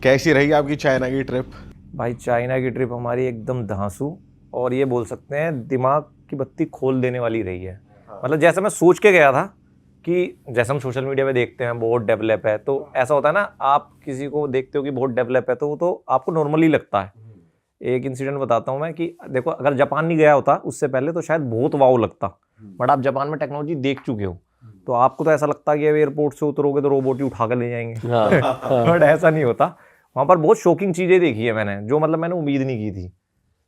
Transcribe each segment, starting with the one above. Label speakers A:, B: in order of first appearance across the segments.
A: कैसी रही आपकी चाइना की ट्रिप?
B: भाई चाइना की ट्रिप हमारी एकदम धांसू और ये बोल सकते हैं दिमाग की बत्ती खोल देने वाली रही है। मतलब जैसा मैं सोच के गया था कि जैसे हम सोशल मीडिया पे देखते हैं बहुत डेवलप है, तो ऐसा होता है ना, आप किसी को देखते हो कि बहुत डेवलप है तो वो तो आपको नॉर्मली लगता है। एक इंसिडेंट बताता हूँ मैं कि देखो, अगर जापान नहीं गया होता उससे पहले तो शायद बहुत वाव लगता, बट आप जापान में टेक्नोलॉजी देख चुके हो तो आपको तो ऐसा लगता है कि एयरपोर्ट से उतरोगे तो रोबोट ही उठा कर ले जाएंगे। बट ऐसा नहीं होता। वहाँ पर बहुत शॉकिंग चीज़ें देखी है मैंने, जो मतलब मैंने उम्मीद नहीं की थी।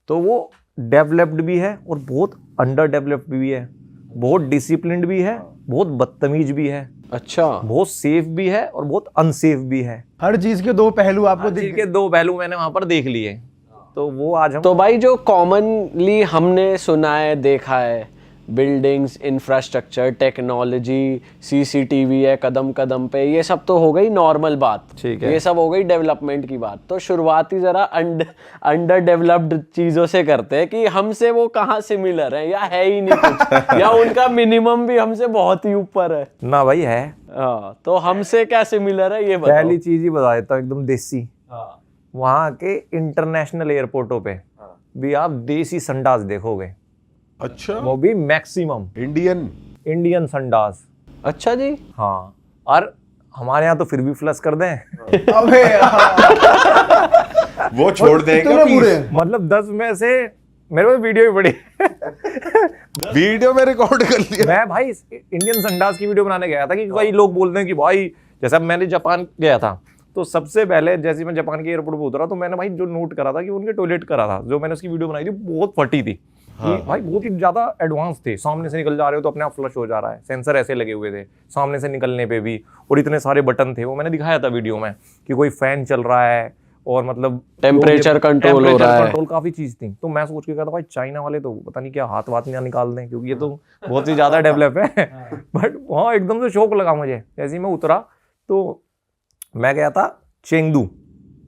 B: तो वो डेवलप्ड भी है और बहुत अंडर डेवलप्ड भी है, बहुत डिसिप्लिन्ड भी है, बहुत बदतमीज भी है,
C: अच्छा,
B: बहुत सेफ भी है और बहुत अनसेफ भी है।
D: हर चीज के दो पहलू आपको दिख
B: के दो पहलू मैंने वहाँ पर देख लिए। तो वो आज हम
C: तो भाई जो कॉमनली हमने सुना है, देखा है, बिल्डिंग्स, इंफ्रास्ट्रक्चर, टेक्नोलॉजी, सीसीटीवी है कदम कदम पे, ये सब तो हो गई नॉर्मल बात,
B: ठीक है।
C: ये सब हो गई डेवलपमेंट की बात। तो शुरुआती जरा अंडर डेवलप्ड चीजों से करते हैं कि हमसे वो कहाँ सिमिलर है या है ही नहीं कुछ या उनका मिनिमम भी हमसे बहुत ही ऊपर है
B: ना। भाई है।
C: हाँ, तो हमसे क्या सिमिलर है ये बताओ।
B: पहली चीज ही बता देता हूँ एकदम देसी। वहाँ के इंटरनेशनल एयरपोर्टों पे भी आप देसी संडास देखोगे।
A: अच्छा,
B: वो भी मैक्सिमम इंडियन संडास।
C: अच्छा जी।
B: हाँ, और हमारे यहाँ तो फिर भी फ्लश कर दें।
D: अबे
A: वो छोड़ देंगे
D: पूरे।
B: मतलब 10 में से मेरे को वीडियो भी पड़ी।
A: वीडियो में रिकॉर्ड कर लिया।
B: मैं भाई इंडियन संडास की वीडियो बनाने गया था कि कई लोग बोलते हैं कि भाई, जैसे अब मैंने जापान गया था तो सबसे पहले जैसे मैं जापान के एयरपोर्ट पे उतरा तो मैंने भाई जो नोट करा था कि उनके टॉयलेट करा था, जो मैंने उसकी वीडियो बनाई थी बहुत फटी थी। कि भाई बहुत ही ज्यादा एडवांस थे। सामने से निकल जा रहे हो तो अपने आप फ्लश हो जा रहा है, सेंसर ऐसे लगे हुए थे सामने से निकलने पे भी, और इतने सारे बटन थे। वो मैंने दिखाया था वीडियो में कि कोई फैन चल रहा है और मतलब
C: टेम्परेचर कंट्रोल हो रहा है,
B: कंट्रोल, काफी चीज थी। तो मैं सोच के कहा था भाई चाइना वाले तो पता नहीं क्या हाथ वाथ ना निकाल दें, क्योंकि ये तो बहुत ही ज्यादा डेवलप है। बट वहाँ एकदम से शौक लगा मुझे। जैसे ही मैं उतरा तो मैं गया था चेंगडू,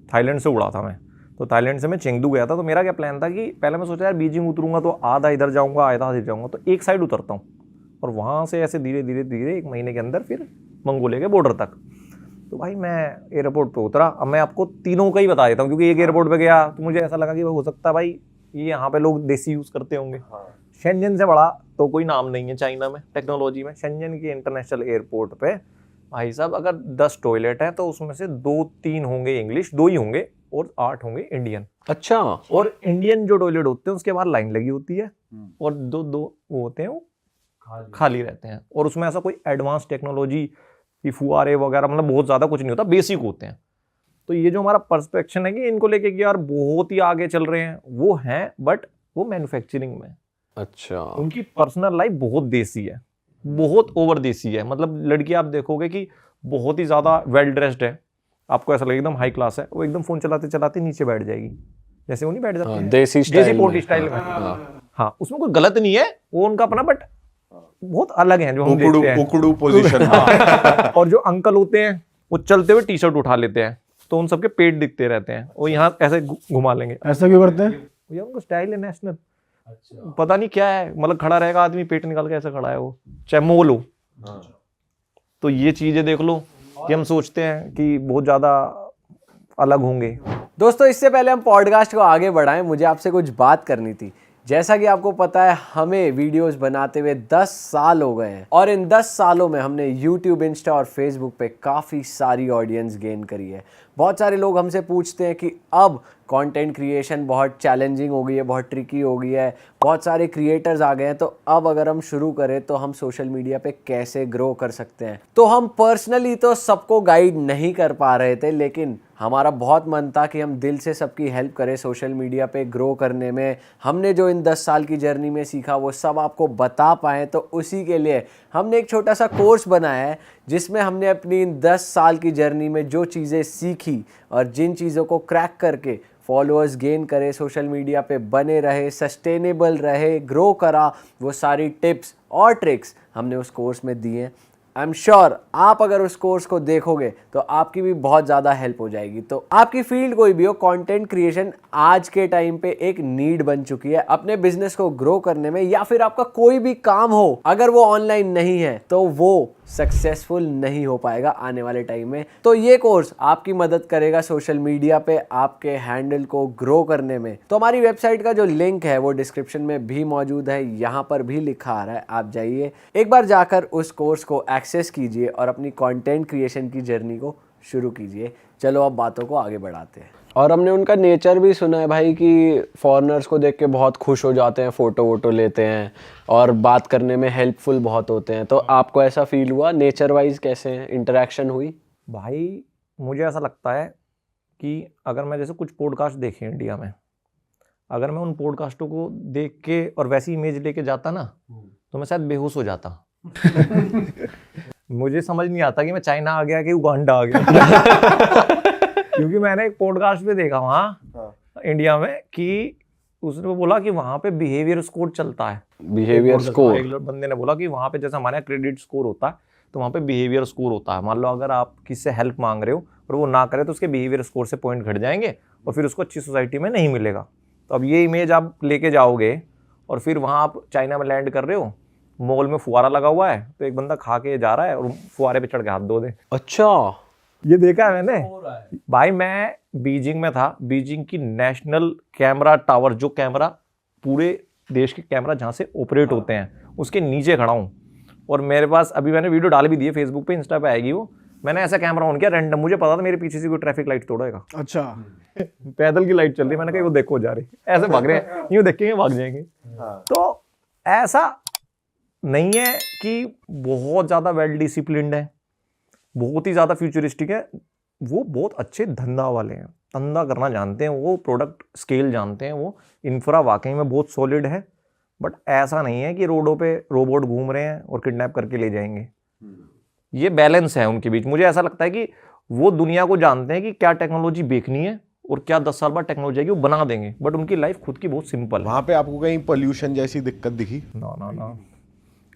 B: थाईलैंड से उड़ा था मैं। तो थाईलैंड से मैं चेंगडू गया था। तो मेरा क्या प्लान था कि पहले मैं सोचा यार बीजिंग उतरूंगा तो आधा इधर जाऊंगा आधा इधर जाऊंगा, तो एक साइड उतरता हूँ और वहाँ से ऐसे धीरे धीरे धीरे 1 महीने के अंदर फिर मंगोलिया के बॉर्डर तक। तो भाई मैं एयरपोर्ट पे उतरा। अब मैं आपको तीनों का ही बता देता हूँ, क्योंकि एक एयरपोर्ट पे गया तो मुझे ऐसा लगा कि हो सकता है भाई ये यहाँ पे लोग देसी यूज़ करते होंगे। शेंजन से बड़ा तो कोई नाम नहीं है चाइना में टेक्नोलॉजी में। शेंजन के इंटरनेशनल एयरपोर्ट पे भाई साहब अगर 10 टॉयलेट है तो उसमें से 2-3 होंगे इंग्लिश, 2 ही होंगे, और 8 होंगे इंडियन।
C: अच्छा।
B: और इंडियन जो टॉयलेट होते हैं उसके बाहर लाइन लगी होती है और दो वो होते हैं, वो खाली रहते हैं। और उसमें ऐसा कोई एडवांस टेक्नोलॉजी की फुआरे वगैरह मतलब बहुत ज़्यादा कुछ नहीं होता, बेसिक होते हैं। तो ये जो हमारा पर्सपेक्शन है कि इनको लेके कि यार बहुत ही आगे चल रहे हैं, वो हैं, बट वो मैन्युफैक्चरिंग में। अच्छा। उनकी पर्सनल लाइफ बहुत देसी है, बहुत ओवर देसी है। मतलब लड़की आप देखोगे कि बहुत ही ज़्यादा वेल ड्रेस्ड है, आपको ऐसा लगेगा एकदम हाई क्लास है, वो एकदम फोन चलाते चलाते नीचे बैठ जाएगी, जैसे वो नहीं बैठ जाते हैं
C: देसी
B: पोटी स्टाइल में। हाँ, उसमें कोई गलत नहीं है, वो उनका अपना, बट बहुत अलग है जो हम देखते हैं, उकड़ू पोजीशन। और जो अंकल होते हैं वो चलते हुए टी शर्ट उठा लेते हैं तो उन सबके पेट दिखते रहते हैं, वो यहाँ ऐसे घुमा लेंगे।
D: ऐसा क्यों करते हैं?
B: ये उनको स्टाइल है नेशनल। पता नहीं क्या है, मतलब खड़ा रहेगा आदमी, पेट निकाल के ऐसा खड़ा है वो, चाहे मोल हो। तो ये चीजें देख लो कि हम सोचते हैं कि बहुत ज्यादा अलग होंगे।
C: दोस्तों, इससे पहले हम पॉडकास्ट को आगे बढ़ाएं, मुझे आपसे कुछ बात करनी थी। जैसा कि आपको पता है हमें वीडियोस बनाते हुए 10 साल हो गए हैं और इन 10 सालों में हमने YouTube, इंस्टा और फेसबुक पे काफ़ी सारी ऑडियंस गेन करी है। बहुत सारे लोग हमसे पूछते हैं कि अब कंटेंट क्रिएशन बहुत चैलेंजिंग हो गई है, बहुत ट्रिकी हो गई है, बहुत सारे क्रिएटर्स आ गए हैं, तो अब अगर हम शुरू करें तो हम सोशल मीडिया पे कैसे ग्रो कर सकते हैं। तो हम पर्सनली तो सबको गाइड नहीं कर पा रहे थे, लेकिन हमारा बहुत मन था कि हम दिल से सबकी हेल्प करें सोशल मीडिया पे ग्रो करने में। हमने जो इन 10 साल की जर्नी में सीखा वो सब आपको बता पाएँ, तो उसी के लिए हमने एक छोटा सा कोर्स बनाया है जिसमें हमने अपनी इन 10 साल की जर्नी में जो चीज़ें सीखी और जिन चीज़ों को क्रैक करके फॉलोअर्स गेन करे, सोशल मीडिया पे बने रहे, सस्टेनेबल रहे, ग्रो करा, वो सारी टिप्स और ट्रिक्स हमने उस कोर्स में दिए हैं। आई एम श्योर आप अगर उस कोर्स को देखोगे तो आपकी भी बहुत ज़्यादा हेल्प हो जाएगी। तो आपकी फील्ड कोई भी हो, कंटेंट क्रिएशन आज के टाइम पे एक नीड बन चुकी है अपने बिजनेस को ग्रो करने में, या फिर आपका कोई भी काम हो अगर वो ऑनलाइन नहीं है तो वो सक्सेसफुल नहीं हो पाएगा आने वाले टाइम में। तो ये कोर्स आपकी मदद करेगा सोशल मीडिया पे आपके हैंडल को ग्रो करने में। तो हमारी वेबसाइट का जो लिंक है वो डिस्क्रिप्शन में भी मौजूद है, यहाँ पर भी लिखा आ रहा है, आप जाइए एक बार जाकर उस कोर्स को एक्सेस कीजिए और अपनी कंटेंट क्रिएशन की जर्नी को शुरू कीजिए। चलो अब बातों को आगे बढ़ाते हैं।
E: और हमने उनका नेचर भी सुना है भाई कि फॉरेनर्स को देख के बहुत खुश हो जाते हैं, फ़ोटो वोटो लेते हैं और बात करने में हेल्पफुल बहुत होते हैं। तो आपको ऐसा फील हुआ? नेचर वाइज कैसे इंटरेक्शन हुई?
B: भाई मुझे ऐसा लगता है कि अगर मैं जैसे कुछ पॉडकास्ट देखे इंडिया में, अगर मैं उन पॉडकास्टों को देख के और वैसी इमेज लेके जाता ना तो मैं शायद बेहोश हो जाता। मुझे समझ नहीं आता कि मैं चाइना आ गया कि उगांडा आ गया। क्योंकि मैंने एक पॉडकास्ट पे देखा वहाँ इंडिया में कि उसने बोला कि वहाँ पे बिहेवियर स्कोर चलता है।
E: Behaviour score?
B: एक बंदे ने बोला कि वहाँ पे जैसे हमारे यहाँ क्रेडिट स्कोर होता है तो वहाँ पे बिहेवियर स्कोर होता है। मान लो अगर आप किसी से हेल्प मांग रहे हो और वो ना करे तो उसके बिहेवियर स्कोर से पॉइंट घट जाएंगे और फिर उसको अच्छी सोसाइटी में नहीं मिलेगा। तो अब ये इमेज आप लेके जाओगे और फिर वहाँ आप चाइना में लैंड कर रहे हो, मॉल में फुहारा लगा हुआ है तो एक बंदा खा के जा रहा है और फुहारे पे चढ़ के हाथ धो दे।
E: अच्छा,
B: ये देखा है मैंने भाई। मैं बीजिंग में था, बीजिंग की नेशनल कैमरा टावर, जो कैमरा पूरे देश के कैमरा जहाँ से ऑपरेट होते हैं उसके नीचे खड़ा हूँ। और मेरे पास अभी मैंने वीडियो डाल भी दी है फेसबुक पे, इंस्टा पे आएगी वो। मैंने ऐसा कैमरा ऑन किया रैंडम, मुझे पता था मेरे पीछे से कोई ट्रैफिक लाइट तोड़ेगा।
D: अच्छा।
B: पैदल की लाइट चल रही है, मैंने कहा वो देखो जा रही, ऐसे भाग रहे हैं, यूँ देखेंगे भाग जाएंगे। तो ऐसा नहीं है कि बहुत ज़्यादा वेल डिसिप्लिन्ड है, बहुत ही ज़्यादा फ्यूचरिस्टिक है। वो बहुत अच्छे धंधा वाले हैं, धंधा करना जानते हैं, वो प्रोडक्ट स्केल जानते हैं, वो इंफ्रा वाकई में बहुत सॉलिड है। बट ऐसा नहीं है कि रोडों पे रोबोट घूम रहे हैं और किडनैप करके ले जाएंगे। ये बैलेंस है उनके बीच। मुझे ऐसा लगता है कि वो दुनिया को जानते हैं कि क्या टेक्नोलॉजी बेचनी है और क्या 10 साल बाद टेक्नोलॉजी आएगी वो बना देंगे। बट उनकी लाइफ खुद की बहुत सिंपल है।
A: वहाँ पे आपको कहीं पोल्यूशन जैसी दिक्कत दिखी?
B: ना।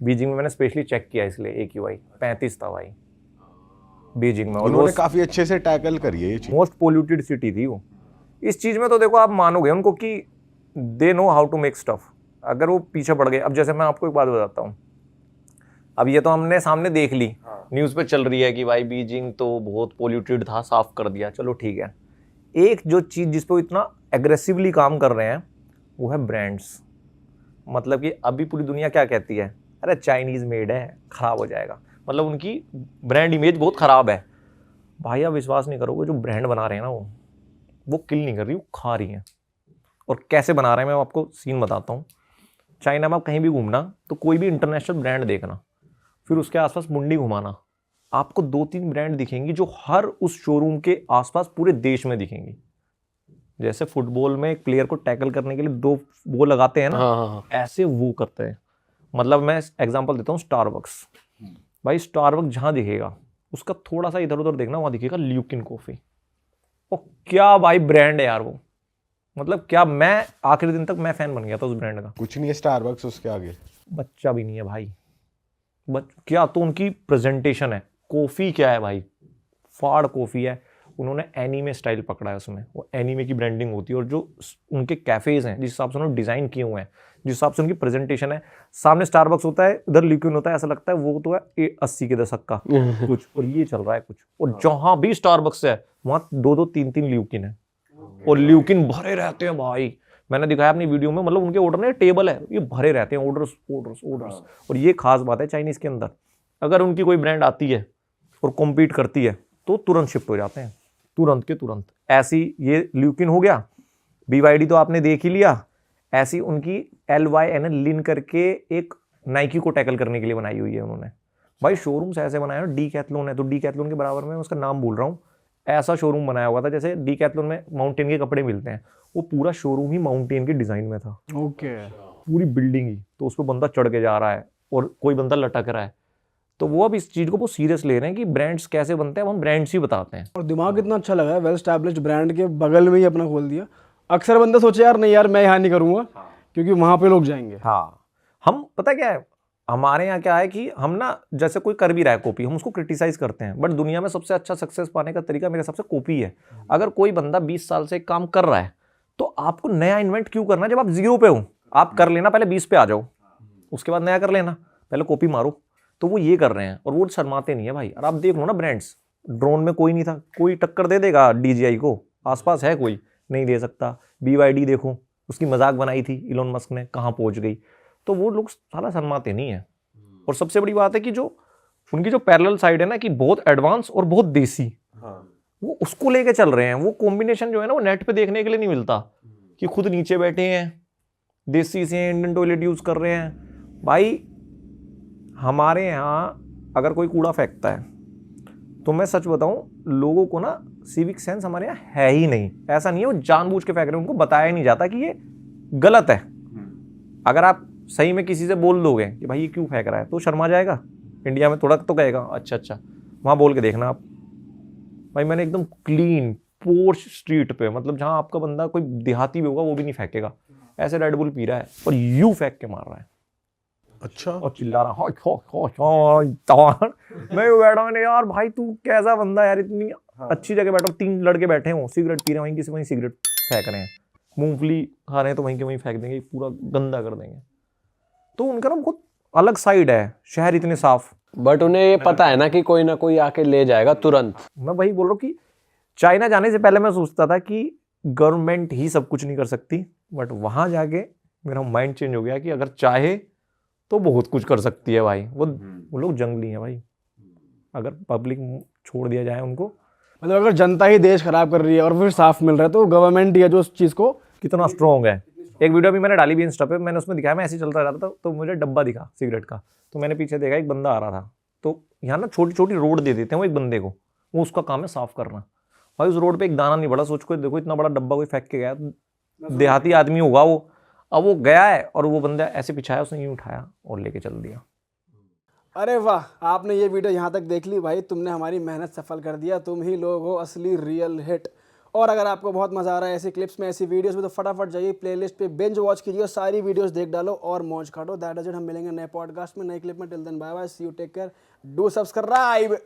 B: बीजिंग में मैंने स्पेशली चेक किया इसलिए AQI 35 था भाई बीजिंग में।
A: उन्होंने काफी अच्छे से टैकल करी है ये चीज।
B: मोस्ट पोल्यूटेड सिटी थी वो। इस चीज में तो देखो आप मानोगे उनको कि they know how to make stuff. अगर वो पीछे पड़ गए, अब जैसे मैं आपको एक बात बताता हूँ, अब ये तो हमने सामने देख ली, न्यूज़ पे चल रही है कि भाई बीजिंग तो बहुत पोल्यूटेड था, साफ कर दिया, चलो ठीक है। एक जो चीज़ जिस पर इतना एग्रेसिवली काम कर रहे हैं वो है ब्रांड्स। मतलब कि अभी पूरी दुनिया क्या कहती है, अरे चाइनीज़ मेड है, ख़राब हो जाएगा। मतलब उनकी ब्रांड इमेज बहुत ख़राब है। भाई आप विश्वास नहीं करोगे, जो ब्रांड बना रहे हैं ना वो किल नहीं कर रही, वो खा रही हैं। और कैसे बना रहे हैं मैं आपको सीन बताता हूँ। चाइना में आप कहीं भी घूमना तो कोई भी इंटरनेशनल ब्रांड देखना, फिर उसके आसपास मुंडी घुमाना, आपको 2-3 ब्रांड दिखेंगी जो हर उस शोरूम के आसपास पूरे देश में दिखेंगी। जैसे फुटबॉल में एक प्लेयर को टैकल करने के लिए 2 वो लगाते हैं ना,
E: हाँ।
B: ऐसे वो करते हैं। मतलब मैं एग्जांपल देता हूँ, स्टारबक्स। भाई स्टारबक्स जहाँ दिखेगा उसका थोड़ा सा इधर उधर देखना, वहाँ दिखेगा ल्यूकिन कॉफ़ी। और क्या भाई ब्रांड है यार वो, मतलब क्या, मैं आखिरी दिन तक मैं फैन बन गया था उस ब्रांड का।
A: कुछ नहीं है स्टारबक्स उसके आगे,
B: बच्चा भी नहीं है भाई। क्या तो उनकी प्रेजेंटेशन है। कॉफ़ी क्या है भाई, फाड़ कॉफ़ी है। उन्होंने एनीमे स्टाइल पकड़ा है उसमें, वो एनीमे की ब्रांडिंग होती है। और जो उनके कैफ़ेज़ हैं जिस हिसाब से उन्होंने डिज़ाइन किए हुए हैं, जिस हिसाब से उनकी प्रेजेंटेशन है, सामने स्टारबक्स होता है, उधर ल्यूकिन होता है, ऐसा लगता है वो तो है 80 के दशक का कुछ, और ये चल रहा है कुछ। और जहाँ भी स्टारबक्स है वहाँ 2-2, 3-3 ल्यूकिन है, और ल्यूकिन भरे रहते हैं भाई। मैंने दिखाया अपनी वीडियो में, मतलब उनके ऑर्डर में टेबल है, ये भरे रहते हैं, ऑर्डर्स। और ये खास बात है चाइनीज़ के अंदर, अगर उनकी कोई ब्रांड आती है और कॉम्पीट करती है तो तुरंत शिफ्ट हो जाते हैं, तुरंत के तुरंत। ऐसी ये ल्यूकिन हो गया, BYD तो आपने देख ही लिया। ऐसी उनकी LYN लिन करके एक नाइकी को टैकल करने के लिए बनाई हुई है उन्होंने। भाई शोरूम्स ऐसे बनाए हैं, डीकैथलॉन है तो डीकैथलॉन के बराबर में उसका नाम भूल रहा हूँ, ऐसा शोरूम बनाया हुआ था। जैसे डीकैथलॉन में माउंटेन के कपड़े मिलते हैं, वो पूरा शोरूम ही माउंटेन के डिज़ाइन में था।
D: ओके।
B: पूरी बिल्डिंग ही, तो उस पर बंदा चढ़ के जा रहा है और कोई बंदा लटक रहा है। तो वो अब इस चीज़ को बहुत सीरियस ले रहे हैं कि ब्रांड्स कैसे बनते हैं, अब हम ब्रांड्स ही बताते हैं।
D: और दिमाग इतना अच्छा लगा है, वेल एस्टैब्लिश्ड ब्रांड के बगल में ही अपना खोल दिया। अक्सर बंदा सोचे यार नहीं यार मैं यहाँ नहीं करूँगा, क्योंकि वहाँ पे लोग जाएंगे।
B: हाँ, हम पता क्या है, हमारे यहाँ क्या है कि हम ना, जैसे कोई कर भी रहा है कॉपी, हम उसको क्रिटिसाइज करते हैं। बट दुनिया में सबसे अच्छा सक्सेस पाने का तरीका मेरे हिसाब से कॉपी है। अगर कोई बंदा 20 साल से काम कर रहा है तो आपको नया इन्वेंट क्यों करना है? जब आप 0 पे हो, आप कर लेना, पहले 20 पे आ जाओ, उसके बाद नया कर लेना, पहले कॉपी मारो। तो वो ये कर रहे हैं और वो शर्माते नहीं है भाई। और आप देख लो ना ब्रांड्स, ड्रोन में कोई नहीं था, कोई टक्कर दे देगा DJI को? आसपास है कोई? नहीं दे सकता। BYD देखो, उसकी मजाक बनाई थी इलोन मस्क ने, कहाँ पहुंच गई। तो वो लोग साला शर्माते नहीं है। और सबसे बड़ी बात है कि जो उनकी जो पैरेलल साइड है ना, कि बहुत एडवांस और बहुत देसी, वो उसको लेके चल रहे हैं। वो कॉम्बिनेशन जो है ना, वो नेट पे देखने के लिए नहीं मिलता, कि खुद नीचे बैठे हैं, देसी से इंडियन टॉयलेट यूज कर रहे हैं। भाई हमारे यहाँ अगर कोई कूड़ा फेंकता है तो मैं सच बताऊं, लोगों को ना सिविक सेंस हमारे यहाँ है ही नहीं। ऐसा नहीं है वो जानबूझ के फेंक रहे हैं, उनको बताया नहीं जाता कि ये गलत है। अगर आप सही में किसी से बोल दोगे कि भाई ये क्यों फेंक रहा है, तो शर्मा जाएगा। इंडिया में थोड़ा तो कहेगा अच्छा, वहाँ बोल के देखना आप। भाई मैंने एकदम क्लीन पोर्च स्ट्रीट पे, मतलब जहाँ आपका बंदा कोई देहाती भी होगा वो भी नहीं फेंकेगा, ऐसे रेड बुल पी रहा है और यूं फेंक के मार रहा है
A: अच्छा।
B: और चिल्ला रहा मैं बैठा मैंने, यार भाई तू कैसा बंदा यार, इतनी अच्छी जगह बैठा, 3 लड़के बैठे हों, सिगरेट पी रहे हैं, वहीं किसी वहीं सिगरेट फेंक रहे हैं, मूंगफली खा रहे हैं तो वहीं के वहीं फेंक देंगे, पूरा गंदा कर देंगे। तो उनका ना बहुत अलग साइड है, शहर इतने साफ।
E: बट उन्हें ये पता है ना कि कोई ना कोई आके ले जाएगा तुरंत।
B: मैं वही बोल रहा हूँ कि चाइना जाने से पहले मैं सोचता था कि गवर्नमेंट ही सब कुछ नहीं कर सकती, बट वहां जाके मेरा माइंड चेंज हो गया कि अगर चाहे तो बहुत कुछ कर सकती है भाई। वो लोग जंगली हैं भाई, अगर पब्लिक छोड़ दिया जाए उनको।
D: मतलब अगर जनता ही देश खराब कर रही है और फिर साफ मिल रहा है, तो गवर्नमेंट ही है जो उस चीज़ को
B: कितना स्ट्रॉन्ग है। एक वीडियो भी मैंने डाली भी इंस्टा पे, मैंने उसमें दिखाया, मैं ऐसे ही चलता रहता था तो मुझे डब्बा दिखा सिगरेट का, तो मैंने पीछे देखा एक बंदा आ रहा था। तो यहाँ ना छोटी छोटी रोड दे देते हैं वो एक बंदे को, वो उसका काम है साफ करना। भाई उस रोड पे एक दाना नहीं पड़ा, सोच को देखो इतना बड़ा डब्बा कोई फेंक के गया, देहाती आदमी होगा वो। अब वो गया है और वो बंदा ऐसे पिछाया, उसने यूं उठाया और लेके चल दिया।
D: अरे वाह, आपने ये वीडियो यहाँ तक देख ली भाई, तुमने हमारी मेहनत सफल कर दिया। तुम ही लोग हो असली रियल हिट। और अगर आपको बहुत मजा आ रहा है ऐसी क्लिप्स में, ऐसी वीडियोस में, तो फटाफट जाइए प्लेलिस्ट पे बिंज वॉच कीजिए और सारी वीडियोस देख डालो और मौज काटो। That is it. हम मिलेंगे नए पॉडकास्ट में, नए क्लिप में। Till then bye bye, see you, take care, do subscribe.